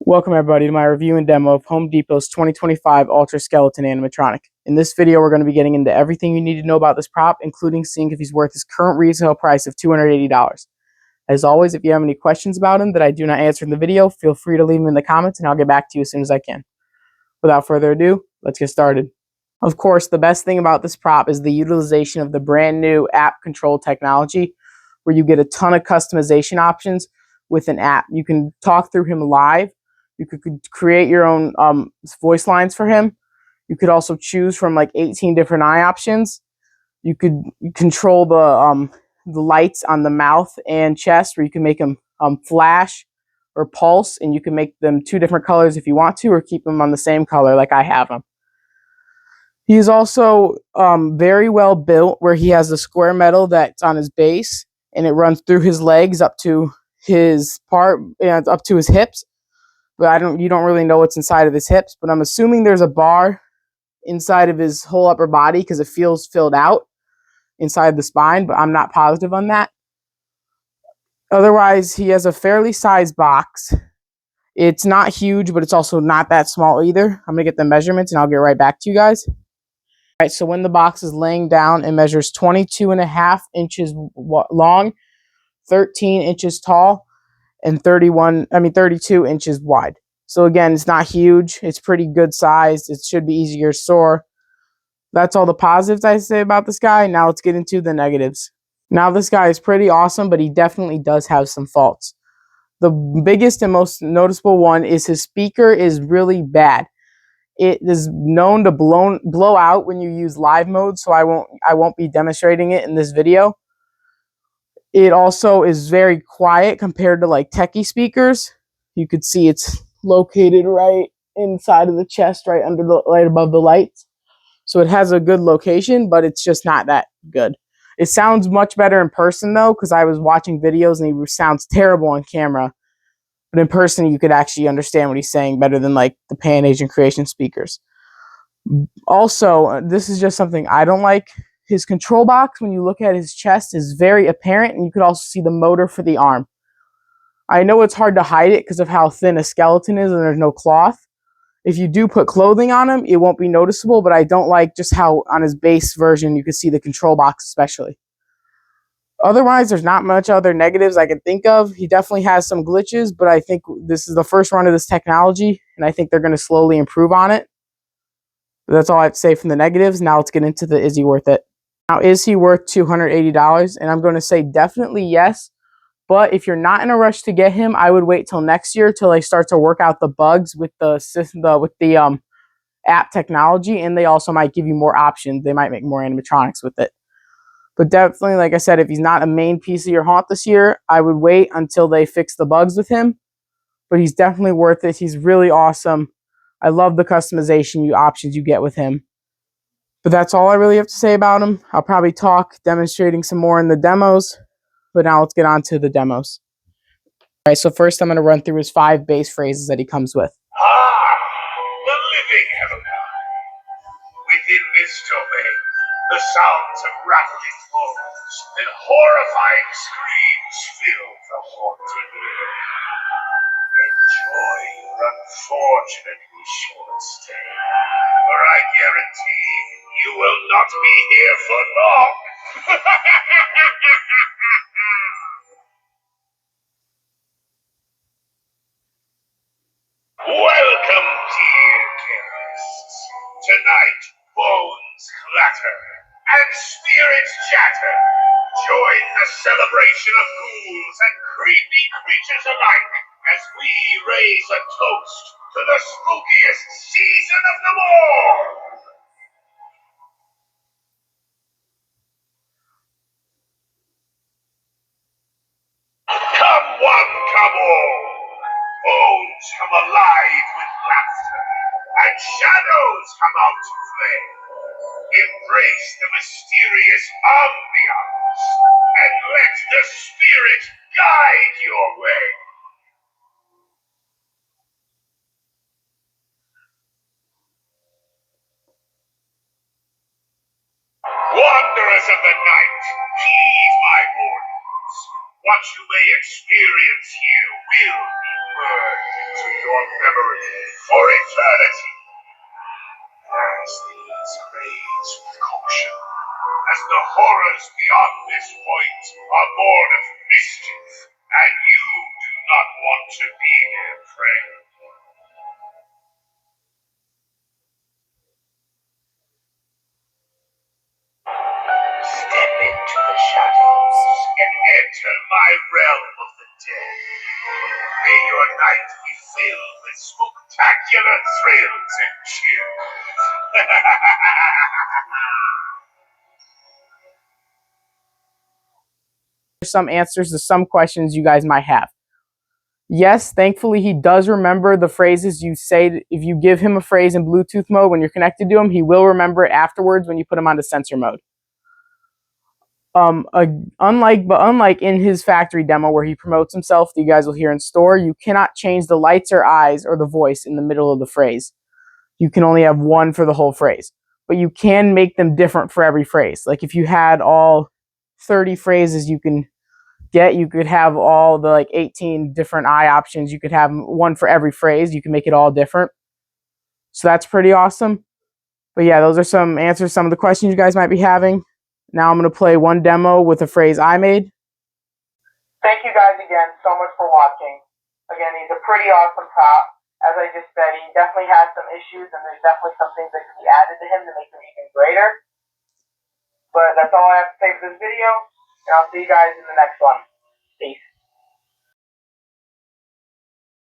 Welcome everybody to my review and demo of Home Depot's 2025 Ultra Skeleton Animatronic. In this video, we're going to be getting into everything you need to know about this prop, including seeing if he's worth his current retail price of $280. As always, if you have any questions about him that I do not answer in the video, feel free to leave them in the comments and I'll get back to you as soon as I can. Without further ado, let's get started. Of course, the best thing about this prop is the utilization of the brand new app control technology, where you get a ton of customization options with an app. You can talk through him live. You could create your own voice lines for him. You could also choose from like 18 different eye options. You could control the lights on the mouth and chest, where you can make them flash or pulse, and you can make them two different colors if you want to, or keep them on the same color like I have them. He's also very well built, where he has the square metal that's on his base, and it runs through his legs up to his up to his hips. But you don't really know what's inside of his hips, but I'm assuming there's a bar inside of his whole upper body because it feels filled out inside the spine, but I'm not positive on that. Otherwise, he has a fairly sized box. It's not huge, but it's also not that small either. I'm going to get the measurements and I'll get right back to you guys. All right, so when the box is laying down, it measures 22.5 inches long, 13 inches tall, and 32 inches wide. So again, it's not huge. It's pretty good sized. It should be easier to store. That's all the positives I say about this guy. Now let's get into the negatives. Now this guy is pretty awesome, but he definitely does have some faults. The biggest and most noticeable one is his speaker is really bad. It is known to blow out when you use live mode, so I won't be demonstrating it in this video. It also is very quiet compared to like techie speakers. You could see it's located right inside of the chest, right above the lights. So it has a good location, but it's just not that good. It sounds much better in person though, because I was watching videos and he sounds terrible on camera. But in person, you could actually understand what he's saying better than like the Pan Asian Creation speakers. Also, this is just something I don't like. His control box, when you look at his chest, is very apparent, and you could also see the motor for the arm. I know it's hard to hide it because of how thin a skeleton is and there's no cloth. If you do put clothing on him, it won't be noticeable, but I don't like just how on his base version you can see the control box especially. Otherwise, there's not much other negatives I can think of. He definitely has some glitches, but I think this is the first run of this technology, and I think they're going to slowly improve on it. That's all I have to say from the negatives. Now let's get into the is he worth it. Now, is he worth $280? And I'm going to say definitely yes. But if you're not in a rush to get him, I would wait till next year till they start to work out the bugs with the app technology, and they also might give you more options. They might make more animatronics with it. But definitely, like I said, if he's not a main piece of your haunt this year, I would wait until they fix the bugs with him. But he's definitely worth it. He's really awesome. I love the customization options you get with him. But that's all I really have to say about him. I'll probably talk demonstrating some more in the demos. But now let's get on to the demos. All right, so first I'm going to run through his 5 base phrases that he comes with. The living heaven. Within this domain, the sounds of rattling bones and horrifying screams fill the haunted air. Enjoy your unfortunately short stay, for I guarantee you will not be here for long. Welcome, dear guests. Tonight, bones clatter and spirits chatter. Join the celebration of ghouls and creepy creatures alike as we raise a toast to the spookiest season of them all. Come one, come all. Bones come alive with laughter, and shadows come out to play. Embrace the mysterious ambiance, and let the spirit guide your way. Wanderers of the night, heed my warnings. What you may experience here will be burned into your memory for eternity. As these grades with caution, as the horrors beyond this point are born of mischief, and you do not want to be their prey. Step into the shadows and enter my realm of the dead. May your night be filled with spectacular thrills and chills. Some answers to some questions you guys might have. Yes, thankfully he does remember the phrases you say. If you give him a phrase in Bluetooth mode when you're connected to him, he will remember it afterwards when you put him onto sensor mode. Unlike in his factory demo where he promotes himself that you guys will hear in store, you cannot change the lights or eyes or the voice in the middle of the phrase. You can only have one for the whole phrase. But you can make them different for every phrase. Like if you had all 30 phrases you can get, you could have all the 18 different eye options. You could have one for every phrase. You can make it all different. So that's pretty awesome. But yeah, those are some answers to some of the questions you guys might be having. Now I'm going to play one demo with a phrase I made. Thank you guys again so much for watching. Again, he's a pretty awesome prop. As I just said, he definitely has some issues, and there's definitely some things that can be added to him to make him even greater. But that's all I have to say for this video, and I'll see you guys in the next one. Peace.